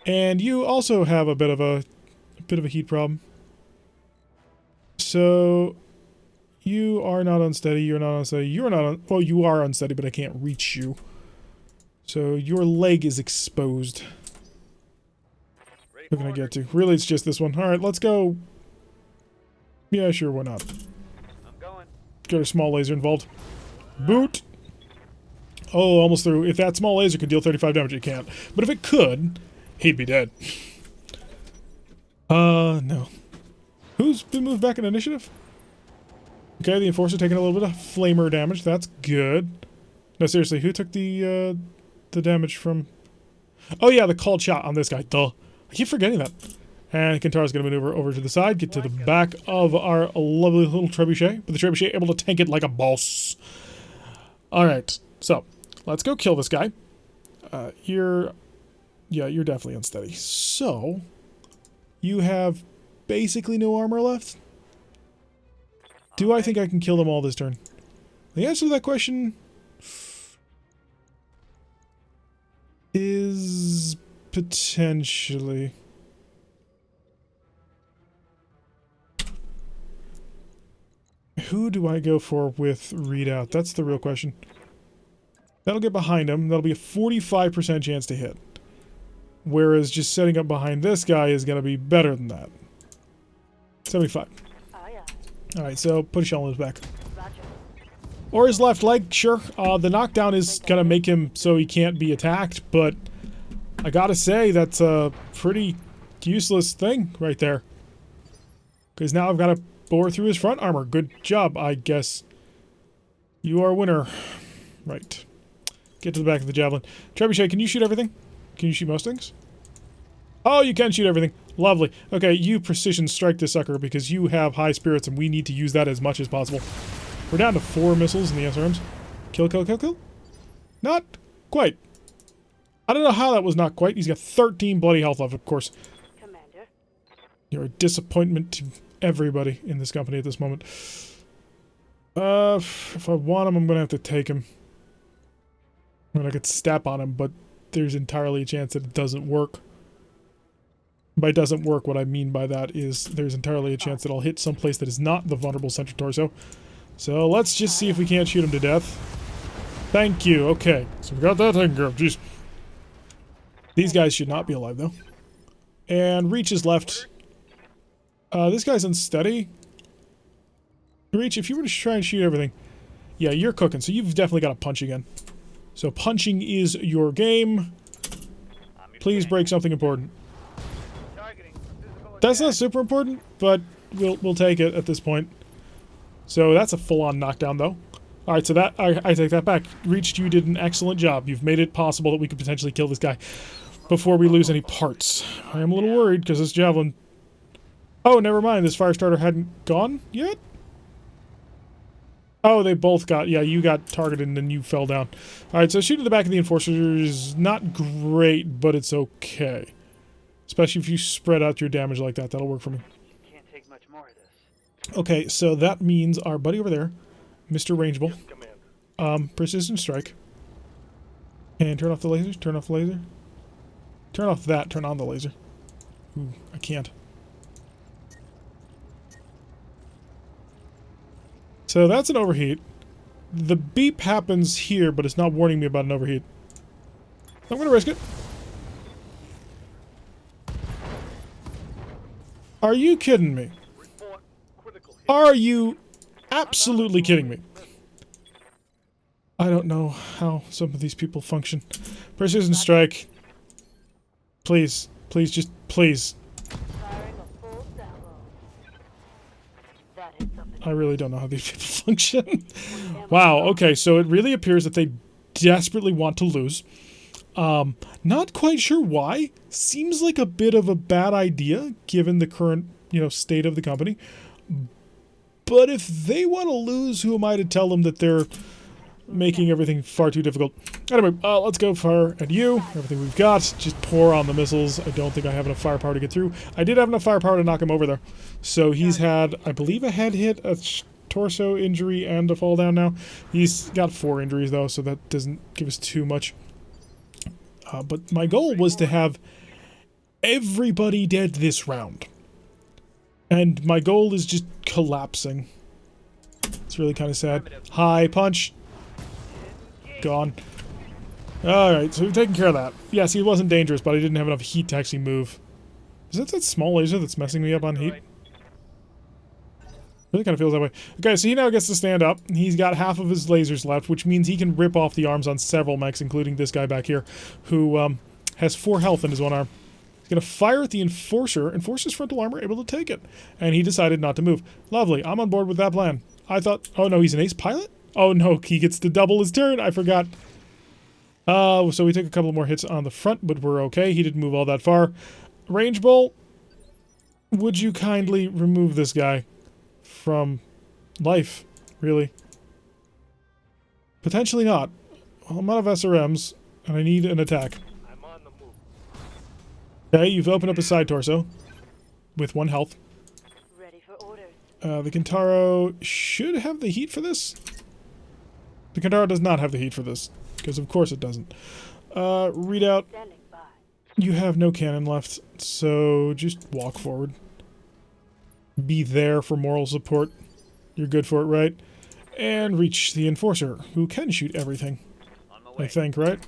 And you also have a bit of a heat problem. So... You are not unsteady, you're not unsteady, you're not well, you are unsteady, but I can't reach you. So your leg is exposed. What can I get to? Really, it's just this one. Alright, let's go. Yeah, sure, why not? I'm going. Got a small laser involved. Boot! Oh, almost through. If that small laser could deal 35 damage, it can't. But if it could, he'd be dead. No. Who's been moved back in initiative? Okay, the Enforcer taking a little bit of flamer damage. That's good. No, seriously, who took the damage from... Oh, yeah, the called shot on this guy. Duh. I keep forgetting that. And Kintaro's going to maneuver over to the side, get to the back of our lovely little trebuchet. But the trebuchet able to tank it like a boss. Alright, so, let's go kill this guy. You're definitely unsteady. So, you have basically no armor left? Do I think I can kill them all this turn? The answer to that question is potentially. Who do I go for with readout? That's the real question. That'll get behind him. That'll be a 45% chance to hit. Whereas just setting up behind this guy is going to be better than that. 75. Alright, so put a shell on his back. Or his left leg, sure. The knockdown is gonna make him so he can't be attacked, but I gotta say, that's a pretty useless thing right there. Because now I've got to bore through his front armor. Good job, I guess. You are a winner. Right. Get to the back of the javelin. Trebuchet, can you shoot everything? Can you shoot most things? Oh, you can shoot everything. Lovely. Okay, you precision strike this sucker because you have high spirits and we need to use that as much as possible. We're down to 4 missiles in the SRMs. Kill, kill, kill, kill? Not quite. I don't know how that was not quite. He's got 13 bloody health left, of course. Commander. You're a disappointment to everybody in this company at this moment. If I want him, I'm gonna have to take him. I mean, I could step on him, but there's entirely a chance that it doesn't work. By doesn't work, what I mean by that is there's entirely a chance that I'll hit someplace that is not the vulnerable central torso. So let's just see if we can't shoot him to death. Thank you. Okay, so we got that taken care of. Jeez. These guys should not be alive, though. And Reach is left. This guy's unsteady. Reach, if you were to try and shoot everything... Yeah, you're cooking, so you've definitely got to punch again. So punching is your game. Please break something important. That's not super important, but we'll take it at this point. So that's a full-on knockdown, though. Alright, so that I take that back. Reached, you did an excellent job. You've made it possible that we could potentially kill this guy before we lose any parts. I am a little worried because this javelin... Oh, never mind. This fire starter hadn't gone yet? Oh, they both got... Yeah, you got targeted and then you fell down. Alright, so shooting the back of the Enforcer is not great, but it's okay. Especially if you spread out your damage like that. That'll work for me. Can't take much more of this. Okay, so that means our buddy over there, Mr. Rangeable, Precision Strike. And turn off the laser, turn off the laser. Turn off that, turn on the laser. Ooh, I can't. So that's an overheat. The beep happens here, but it's not warning me about an overheat. I'm gonna risk it. Are you kidding me? Are you absolutely kidding me? I don't know how some of these people function. Precision Strike. Please. Please, just please. Firing a full salvo. That hit something. I really don't know how these people function. Wow, okay, so it really appears that they desperately want to lose. Not quite sure why. Seems like a bit of a bad idea, given the current, state of the company. But if they want to lose, who am I to tell them that they're making everything far too difficult? Anyway, let's go fire at you. Everything we've got, just pour on the missiles. I don't think I have enough firepower to get through. I did have enough firepower to knock him over there. So he's had, I believe, a head hit, a torso injury, and a fall down now. He's got 4 injuries, though, so that doesn't give us too much. But my goal was to have everybody dead this round. And my goal is just collapsing. It's really kind of sad. High punch. Gone. Alright, so we've taken care of that. Yes, he wasn't dangerous, but I didn't have enough heat to actually move. Is that small laser that's messing me up on heat? Really kind of feels that way. Okay, so he now gets to stand up. He's got half of his lasers left, which means he can rip off the arms on several mechs, including this guy back here, who has 4 health in his one arm. He's going to fire at the Enforcer. Enforcer's frontal armor able to take it. And he decided not to move. Lovely. I'm on board with that plan. I thought... Oh, no, he's an ace pilot? Oh, no, he gets to double his turn. I forgot. So we took a couple more hits on the front, but we're okay. He didn't move all that far. Range Bolt, would you kindly remove this guy from life, really? Potentially not. Well, I'm out of SRMs, and I need an attack. I'm on the move. Okay, you've opened up his side torso with 1 health. Ready for orders. The Kintaro should have the heat for this. The Kintaro does not have the heat for this, because of course it doesn't. Readout. Standing by. You have no cannon left, so just walk forward. Be there for moral support. You're good for it, right? And reach the Enforcer, who can shoot everything. I think, right?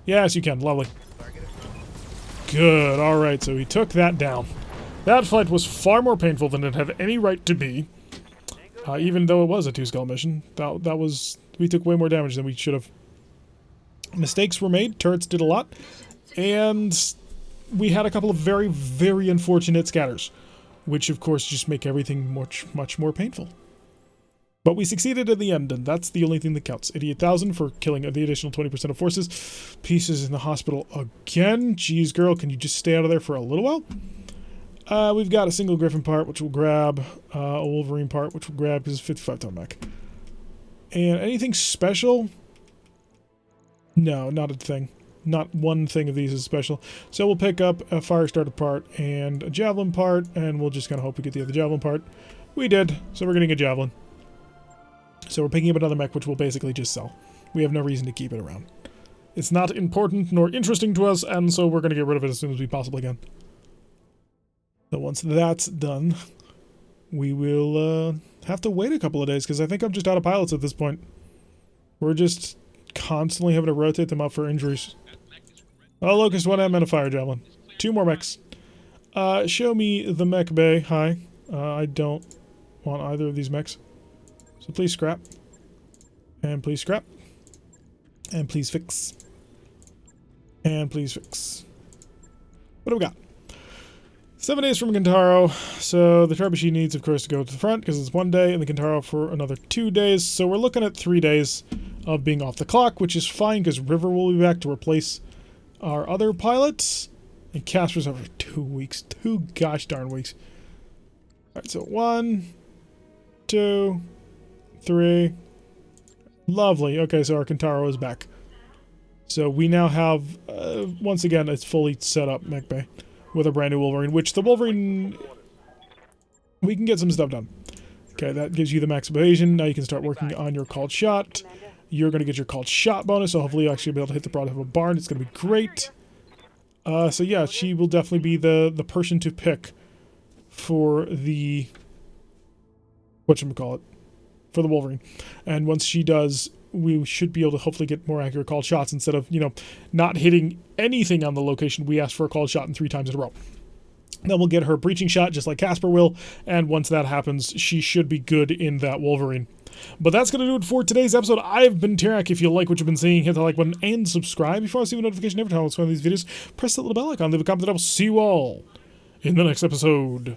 Yes, you can. Lovely. Good. Alright, so he took that down. That fight was far more painful than it had any right to be. Even though it was a 2-skull mission. That was... We took way more damage than we should have. Mistakes were made. Turrets did a lot. And we had a couple of very, very unfortunate scatters. Which, of course, just make everything much more painful. But we succeeded in the end, and that's the only thing that counts. 88,000 for killing the additional 20% of forces. Pieces in the hospital again. Jeez, girl, can you just stay out of there for a little while? We've got a single Griffin part, which we'll grab. A Wolverine part, which we'll grab because it's 55-ton mech. And anything special? No, not a thing. Not one thing of these is special. So we'll pick up a fire starter part and a javelin part, and we'll just kind of hope we get the other javelin part. We did, so we're getting a javelin. So we're picking up another mech, which we'll basically just sell. We have no reason to keep it around. It's not important nor interesting to us, and so we're going to get rid of it as soon as we possibly can. So once that's done, we will have to wait a couple of days, because I think I'm just out of pilots at this point. We're just constantly having to rotate them up for injuries. Oh, Locust 1M and a fire javelin. 2 more mechs. Show me the mech bay. Hi. I don't want either of these mechs. So please scrap. And please scrap. And please fix. And please fix. What do we got? 7 days from Kintaro. So the trebuchet needs, of course, to go to the front because it's 1 day, and the Kintaro for another 2 days. So we're looking at 3 days of being off the clock, which is fine because River will be back to replace our other pilots. And Casper's over 2 weeks. 2 gosh darn weeks. Alright, so 1, 2, 3. Lovely. Okay, so our Kintaro is back. So we now have, once again, it's fully set up mech bay with a brand new Wolverine, which the Wolverine, we can get some stuff done. Okay, that gives you the max evasion. Now you can start working on your called shot. You're going to get your called shot bonus, so hopefully you'll actually be able to hit the broad of a barn. It's going to be great. So yeah, she will definitely be the person to pick for the, whatchamacallit, for the Wolverine. And once she does, we should be able to hopefully get more accurate called shots instead of, you know, not hitting anything on the location we asked for a called shot in 3 times in a row. Then we'll get her breaching shot just like Casper will, and once that happens, she should be good in that Wolverine. But that's going to do it for today's episode. I've been Tarak. If you like what you've been seeing, hit the like button and subscribe. Before I see a notification every time I post one of these videos, press that little bell icon, leave a comment, and I will see you all in the next episode.